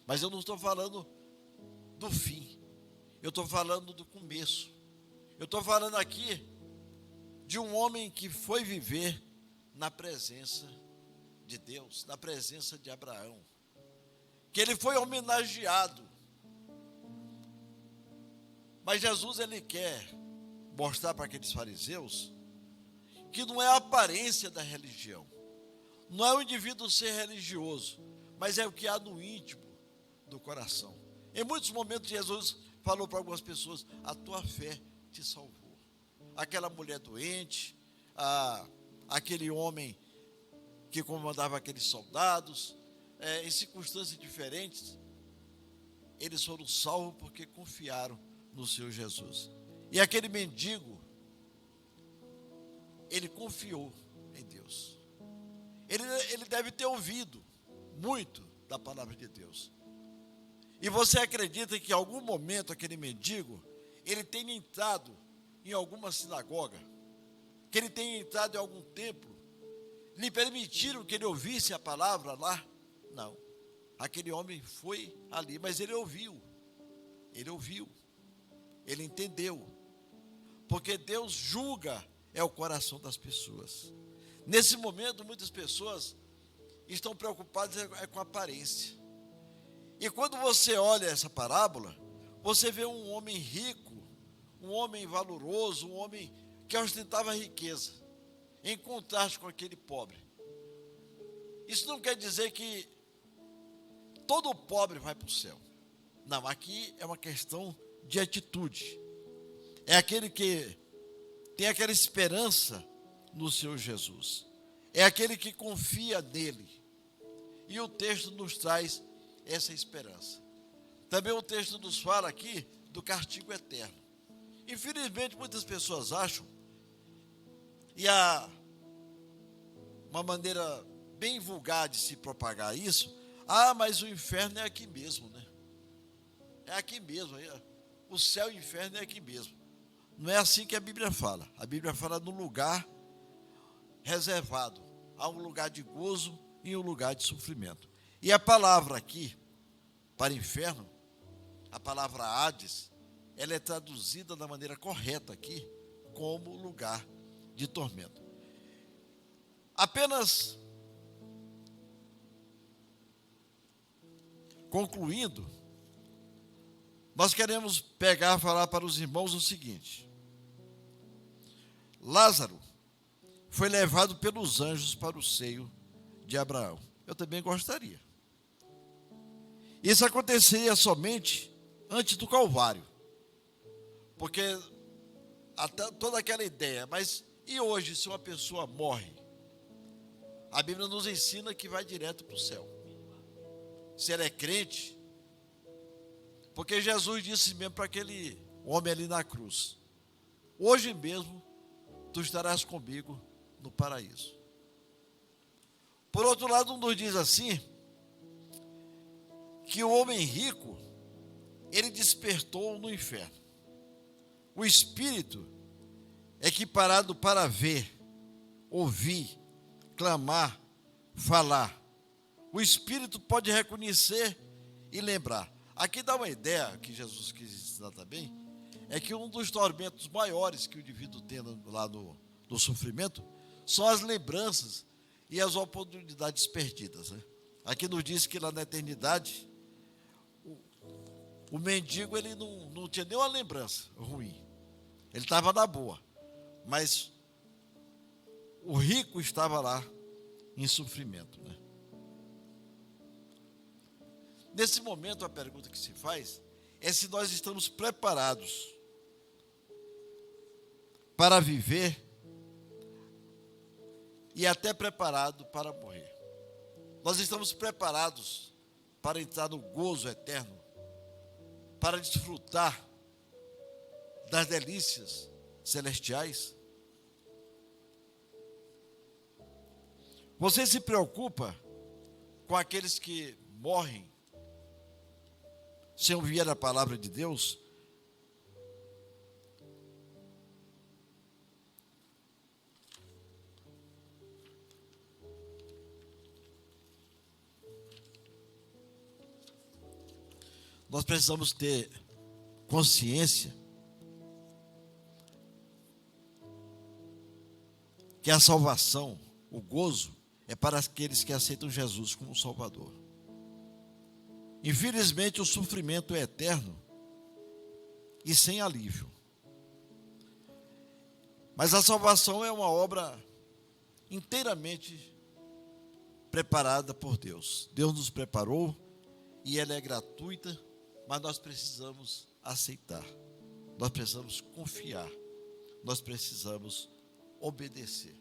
S3: Mas eu não estou falando do fim. Eu estou falando do começo. Eu estou falando aqui de um homem que foi viver na presença de Deus, na presença de Abraão. Que ele foi homenageado. Mas Jesus, ele quer mostrar para aqueles fariseus que não é a aparência da religião, não é o indivíduo ser religioso, mas é o que há no íntimo do coração. Em muitos momentos Jesus falou para algumas pessoas: a tua fé te salvou. Aquela mulher doente, aquele homem que comandava aqueles soldados, em circunstâncias diferentes, eles foram salvos porque confiaram no Senhor Jesus. E aquele mendigo, ele confiou em Deus. Ele deve ter ouvido muito da palavra de Deus. E você acredita que em algum momento aquele mendigo, ele tenha entrado em alguma sinagoga, que ele tenha entrado em algum templo, lhe permitiram que ele ouvisse a palavra lá? Não. Aquele homem foi ali, mas ele ouviu, ele entendeu, porque Deus julga o coração das pessoas. Nesse momento, muitas pessoas estão preocupadas com a aparência. E quando você olha essa parábola, você vê um homem rico, um homem valoroso, um homem que ostentava riqueza, em contraste com aquele pobre. Isso não quer dizer que todo pobre vai para o céu. Não, aqui é uma questão de atitude. É aquele que tem aquela esperança no Senhor Jesus. É aquele que confia nele. E o texto nos traz essa esperança. Também o texto nos fala aqui do castigo eterno. Infelizmente, muitas pessoas acham, e há uma maneira bem vulgar de se propagar isso: mas o inferno é aqui mesmo, né? É aqui mesmo. O céu e o inferno é aqui mesmo. Não é assim que a Bíblia fala. A Bíblia fala no lugar reservado. Há um lugar de gozo e um lugar de sofrimento. E a palavra aqui, para inferno, a palavra Hades, ela é traduzida da maneira correta aqui, como lugar de tormento. Apenas concluindo, nós queremos falar para os irmãos o seguinte: Lázaro foi levado pelos anjos para o seio de Abraão. Eu também gostaria. Isso aconteceria somente antes do Calvário, porque até toda aquela ideia, mas e hoje, se uma pessoa morre? A Bíblia nos ensina que vai direto para o céu. Se ela é crente, porque Jesus disse mesmo para aquele homem ali na cruz: hoje mesmo tu estarás comigo no paraíso. Por outro lado, nos diz assim, que o homem rico, ele despertou no inferno. O espírito, equiparado para ver, ouvir, clamar, falar. O espírito pode reconhecer e lembrar. Aqui dá uma ideia, que Jesus quis ensinar também, é que um dos tormentos maiores que o indivíduo tem lá no sofrimento são as lembranças e as oportunidades perdidas, né? Aqui nos diz que lá na eternidade, o mendigo, ele não tinha nenhuma lembrança ruim. Ele estava na boa. Mas o rico estava lá em sofrimento, né? Nesse momento, a pergunta que se faz é se nós estamos preparados para viver e até preparado para morrer. Nós estamos preparados para entrar no gozo eterno, para desfrutar das delícias celestiais. Você se preocupa com aqueles que morrem sem ouvir a palavra de Deus? nós precisamos ter consciência que a salvação, o gozo, é para aqueles que aceitam Jesus como Salvador. Infelizmente, o sofrimento é eterno e sem alívio. Mas a salvação é uma obra inteiramente preparada por Deus. Deus nos preparou e ela é gratuita, mas nós precisamos aceitar. Nós precisamos confiar. Nós precisamos obedecer.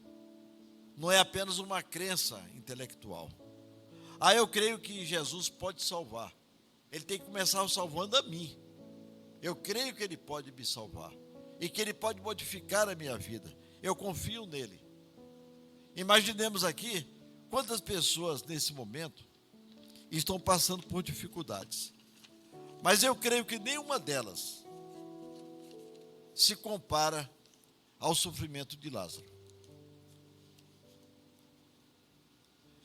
S3: Não é apenas uma crença intelectual. Eu creio que Jesus pode salvar. Ele tem que começar salvando a mim. Eu creio que Ele pode me salvar. E que Ele pode modificar a minha vida. Eu confio nele. Imaginemos aqui quantas pessoas nesse momento estão passando por dificuldades. Mas eu creio que nenhuma delas se compara ao sofrimento de Lázaro.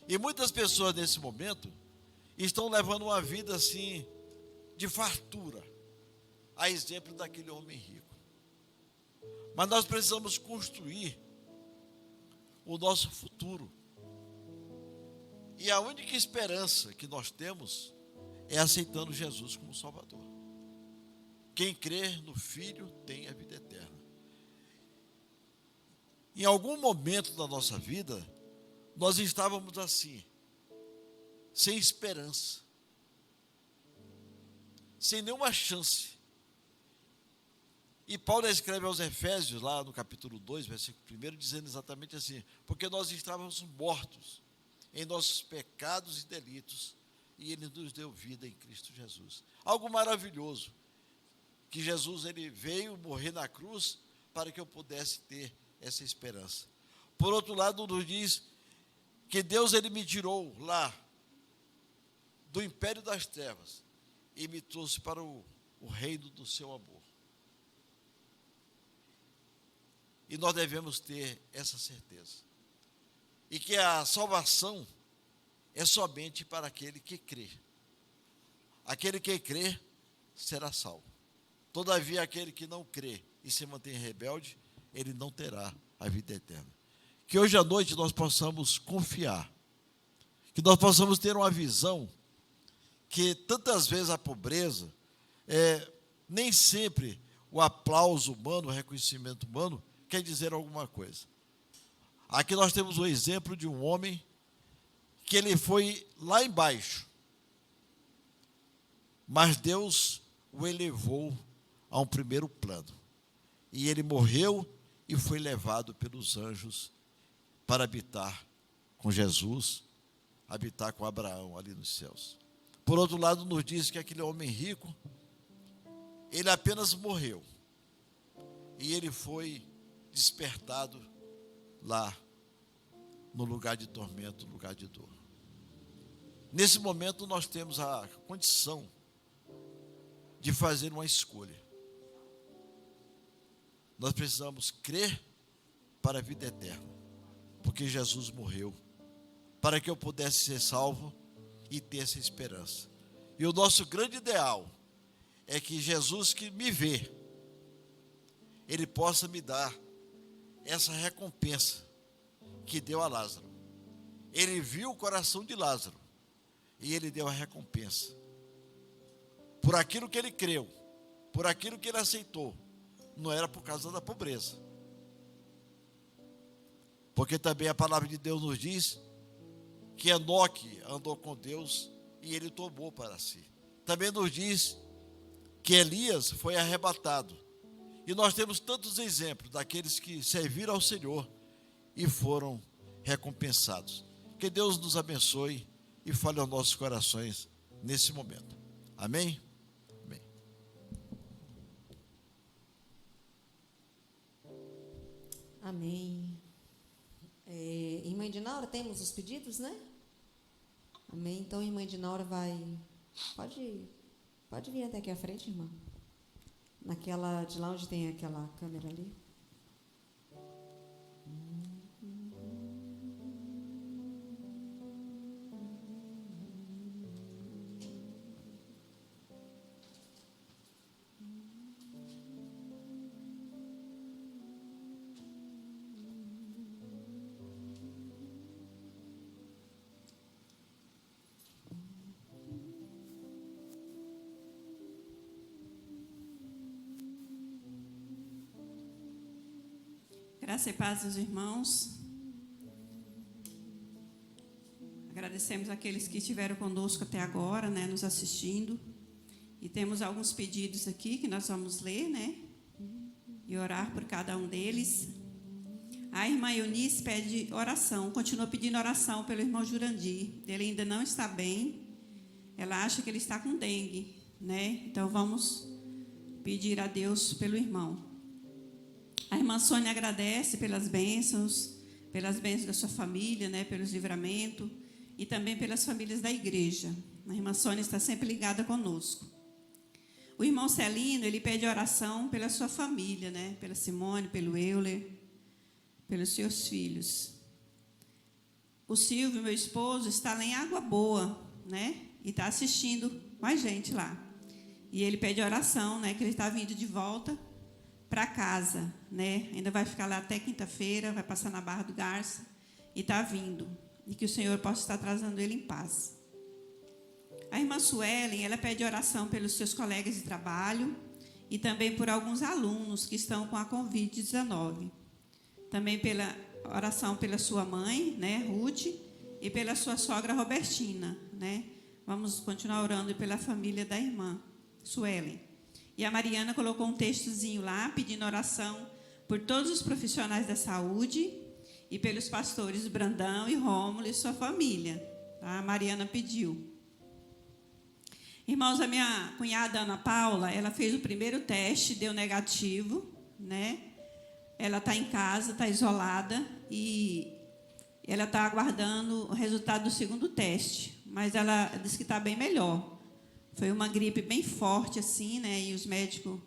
S3: E muitas pessoas nesse momento estão levando uma vida assim de fartura, a exemplo daquele homem rico. Mas nós precisamos construir o nosso futuro. E a única esperança que nós temos é aceitando Jesus como Salvador. Quem crer no Filho tem a vida eterna. Em algum momento da nossa vida, nós estávamos assim, sem esperança, sem nenhuma chance. E Paulo escreve aos Efésios, lá no capítulo 2, versículo 1, dizendo exatamente assim: porque nós estávamos mortos em nossos pecados e delitos, e Ele nos deu vida em Cristo Jesus. Algo maravilhoso, que Jesus ele veio morrer na cruz para que eu pudesse ter essa esperança. Por outro lado, nos diz que Deus ele me tirou lá do império das trevas e me trouxe para o reino do seu amor. E nós devemos ter essa certeza. E que a salvação é somente para aquele que crê. Aquele que crê será salvo. Todavia, aquele que não crê e se mantém rebelde, ele não terá a vida eterna. Que hoje à noite nós possamos confiar, que nós possamos ter uma visão que tantas vezes a pobreza, nem sempre o aplauso humano, o reconhecimento humano, quer dizer alguma coisa. Aqui nós temos o exemplo de um homem que ele foi lá embaixo, mas Deus o elevou a um primeiro plano. E ele morreu e foi levado pelos anjos para habitar com Jesus, habitar com Abraão ali nos céus. Por outro lado, nos diz que aquele homem rico, ele apenas morreu. E ele foi despertado lá no lugar de tormento, no lugar de dor. Nesse momento nós temos a condição de fazer uma escolha. Nós precisamos crer para a vida eterna, porque Jesus morreu para que eu pudesse ser salvo e ter essa esperança. E o nosso grande ideal é que Jesus que me vê, Ele possa me dar essa recompensa que deu a Lázaro. Ele viu o coração de Lázaro e Ele deu a recompensa. Por aquilo que ele creu, por aquilo que ele aceitou, não era por causa da pobreza. Porque também a palavra de Deus nos diz que Enoque andou com Deus e ele tomou para si. Também nos diz que Elias foi arrebatado. E nós temos tantos exemplos daqueles que serviram ao Senhor e foram recompensados. Que Deus nos abençoe e fale aos nossos corações nesse momento. Amém? Amém.
S1: Amém. Irmã Dinaura, temos os pedidos, né? Amém. Então, irmã Dinaura vai... Pode vir até aqui à frente, irmã. Naquela, de lá onde tem aquela câmera ali.
S2: Graça e paz dos irmãos. Agradecemos aqueles que estiveram conosco até agora, né, nos assistindo. E temos alguns pedidos aqui que nós vamos ler, né, e orar por cada um deles. A irmã Eunice pede oração, continua pedindo oração pelo irmão Jurandir. Ele ainda não está bem, ela acha que ele está com dengue, né? Então vamos pedir a Deus pelo irmão. A irmã Sônia agradece pelas bênçãos da sua família, né, pelos livramentos e também pelas famílias da igreja. A irmã Sônia está sempre ligada conosco. O irmão Celino, ele pede oração pela sua família, né, pela Simone, pelo Euler, pelos seus filhos. O Silvio, meu esposo, está lá em Água Boa, né, e está assistindo com a gente lá. E ele pede oração, né, que ele está vindo de volta para casa, né? Ainda vai ficar lá até quinta-feira, vai passar na Barra do Garça e está vindo. E que o Senhor possa estar trazendo ele em paz. A irmã Suelen, ela pede oração pelos seus colegas de trabalho e também por alguns alunos que estão com a Covid-19. Também pela oração pela sua mãe, né, Ruth, e pela sua sogra Robertina, né? Vamos continuar orando pela família da irmã Suelen. E a Mariana colocou um textozinho lá, pedindo oração por todos os profissionais da saúde e pelos pastores Brandão e Rômulo e sua família. Tá? A Mariana pediu. Irmãos, a minha cunhada Ana Paula, ela fez o primeiro teste, deu negativo, né? Ela está em casa, está isolada e ela está aguardando o resultado do segundo teste, mas ela disse que está bem melhor. Foi uma gripe bem forte, assim, né? E os médicos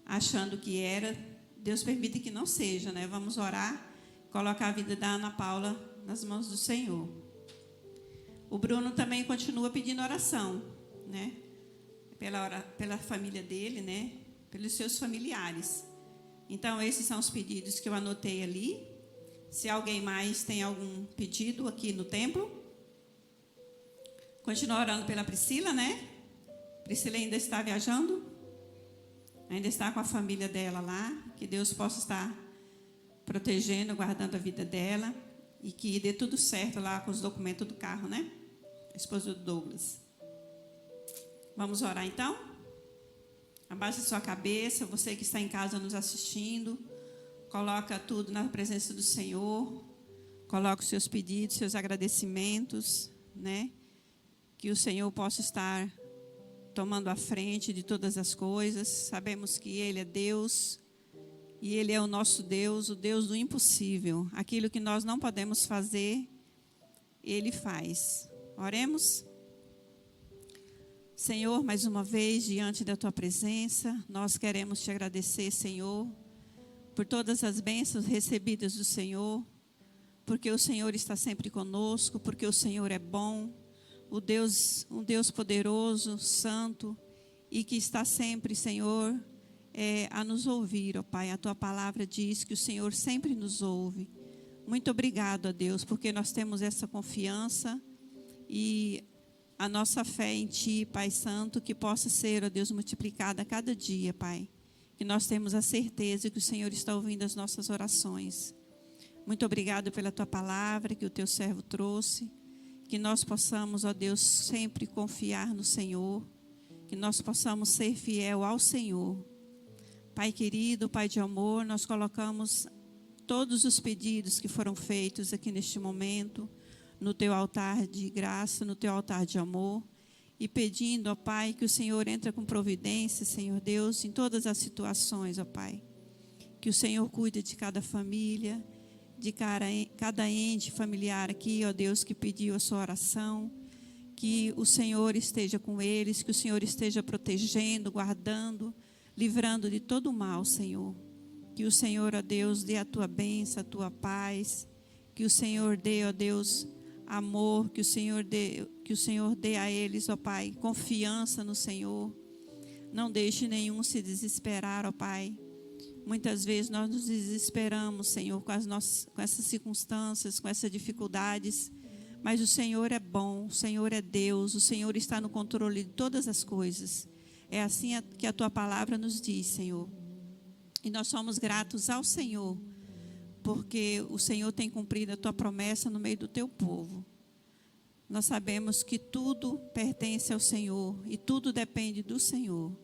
S2: achando que era. Deus permite que não seja, né? Vamos orar, colocar a vida da Ana Paula nas mãos do Senhor. O Bruno também continua pedindo oração, né? Pela família dele, né? Pelos seus familiares. Então, esses são os pedidos que eu anotei ali. Se alguém mais tem algum pedido aqui no templo. Continua orando pela Priscila, né? Priscila ainda está viajando, ainda está com a família dela lá, que Deus possa estar protegendo, guardando a vida dela e que dê tudo certo lá com os documentos do carro, né? A esposa do Douglas. Vamos orar então? Abaixe sua cabeça, você que está em casa nos assistindo, coloca tudo na presença do Senhor, coloca os seus pedidos, seus agradecimentos, né? Que o Senhor possa estar tomando a frente de todas as coisas. Sabemos que Ele é Deus e Ele é o nosso Deus, o Deus do impossível. Aquilo que nós não podemos fazer, Ele faz. Oremos. Senhor, mais uma vez, diante da Tua presença, nós queremos Te agradecer, Senhor, por todas as bênçãos recebidas do Senhor, porque o Senhor está sempre conosco, porque o Senhor é bom, um Deus poderoso, santo, e que está sempre, Senhor, a nos ouvir, ó Pai. A Tua palavra diz que o Senhor sempre nos ouve. Muito obrigado, ó Deus, porque nós temos essa confiança e a nossa fé em Ti, Pai Santo, que possa ser, ó Deus, multiplicada a cada dia, Pai. Que nós temos a certeza que o Senhor está ouvindo as nossas orações. Muito obrigado pela Tua palavra que o Teu servo trouxe. Que nós possamos, ó Deus, sempre confiar no Senhor. Que nós possamos ser fiel ao Senhor. Pai querido, Pai de amor, nós colocamos todos os pedidos que foram feitos aqui neste momento, no Teu altar de graça, no Teu altar de amor. E pedindo, ó Pai, que o Senhor entre com providência, Senhor Deus, em todas as situações, ó Pai. Que o Senhor cuide de cada família, de cada ente familiar aqui, ó Deus, que pediu a sua oração, que o Senhor esteja com eles, que o Senhor esteja protegendo, guardando, livrando de todo o mal, Senhor. Que o Senhor, ó Deus, dê a Tua bênção, a Tua paz, que o Senhor dê, ó Deus, amor, que o Senhor dê a eles, ó Pai, confiança no Senhor. Não deixe nenhum se desesperar, ó Pai. Muitas vezes nós nos desesperamos, Senhor, com essas circunstâncias, com essas dificuldades. Mas o Senhor é bom, o Senhor é Deus, o Senhor está no controle de todas as coisas. É assim que a Tua palavra nos diz, Senhor. E nós somos gratos ao Senhor porque o Senhor tem cumprido a tua promessa no meio do teu povo. Nós sabemos que tudo pertence ao Senhor e tudo depende do Senhor.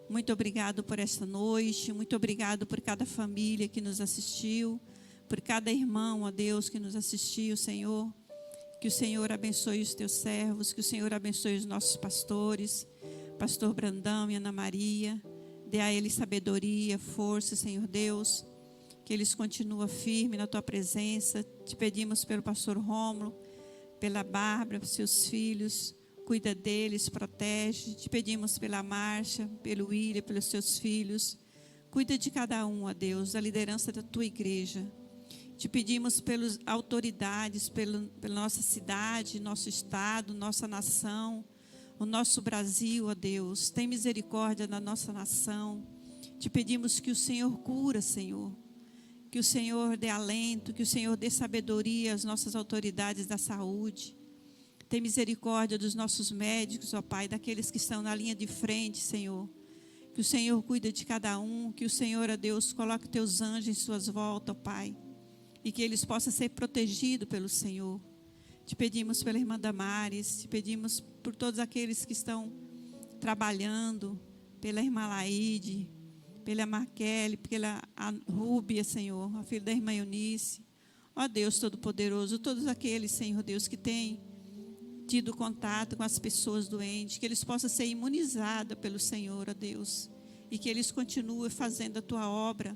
S2: Muito obrigado por esta noite, muito obrigado por cada família que nos assistiu, por cada irmão, ó Deus, que nos assistiu, Senhor. Que o Senhor abençoe os teus servos, que o Senhor abençoe os nossos pastores, pastor Brandão e Ana Maria. Dê a eles sabedoria, força, Senhor Deus, que eles continuem firmes na tua presença. Te pedimos pelo pastor Rômulo, pela Bárbara, pelos seus filhos, cuida deles, protege. Te pedimos pela Márcia, pelo William, pelos seus filhos. Cuida de cada um, ó Deus, da liderança da tua igreja. Te pedimos pelas autoridades, pela nossa cidade, nosso estado, nossa nação, o nosso Brasil, ó Deus. Tem misericórdia da nossa nação. Te pedimos que o Senhor cura, Senhor. Que o Senhor dê alento, que o Senhor dê sabedoria às nossas autoridades da saúde. Tem misericórdia dos nossos médicos, ó Pai, daqueles que estão na linha de frente, Senhor. Que o Senhor cuide de cada um, que o Senhor, ó Deus, coloque teus anjos em suas voltas, ó Pai. E que eles possam ser protegidos pelo Senhor. Te pedimos pela irmã Damares, te pedimos por todos aqueles que estão trabalhando, pela irmã Laide, pela Marquele, pela Rúbia, Senhor, a filha da irmã Eunice. Ó Deus Todo-Poderoso, todos aqueles, Senhor Deus, que têm tido contato com as pessoas doentes, que eles possam ser imunizados pelo Senhor, ó Deus, e que eles continuem fazendo a tua obra,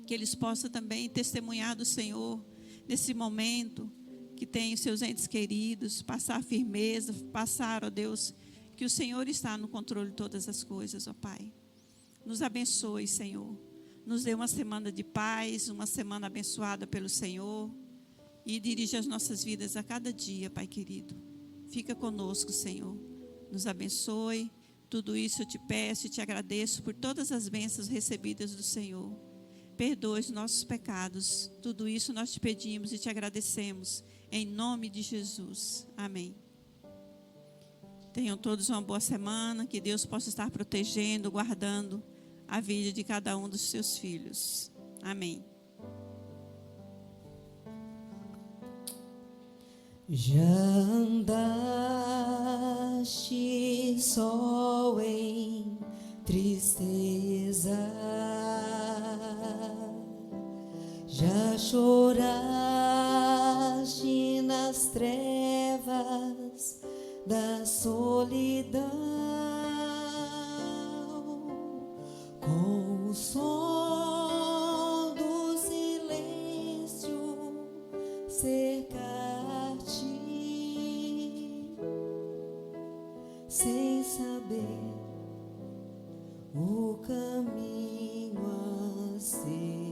S2: que eles possam também testemunhar do Senhor nesse momento, que tem os seus entes queridos, passar firmeza, passar, ó Deus, que o Senhor está no controle de todas as coisas, ó Pai. Nos abençoe, Senhor. Nos dê uma semana de paz, uma semana abençoada pelo Senhor, e dirija as nossas vidas a cada dia, Pai querido. Fica conosco, Senhor. Nos abençoe. Tudo isso eu te peço e te agradeço por todas as bênçãos recebidas do Senhor. Perdoe os nossos pecados. Tudo isso nós te pedimos e te agradecemos. Em nome de Jesus. Amém. Tenham todos uma boa semana. Que Deus possa estar protegendo, guardando a vida de cada um dos seus filhos. Amém.
S4: Já andaste só em tristeza, já choraste nas trevas da solidão, com o som do silêncio cercar-te, sem saber o caminho a seguir.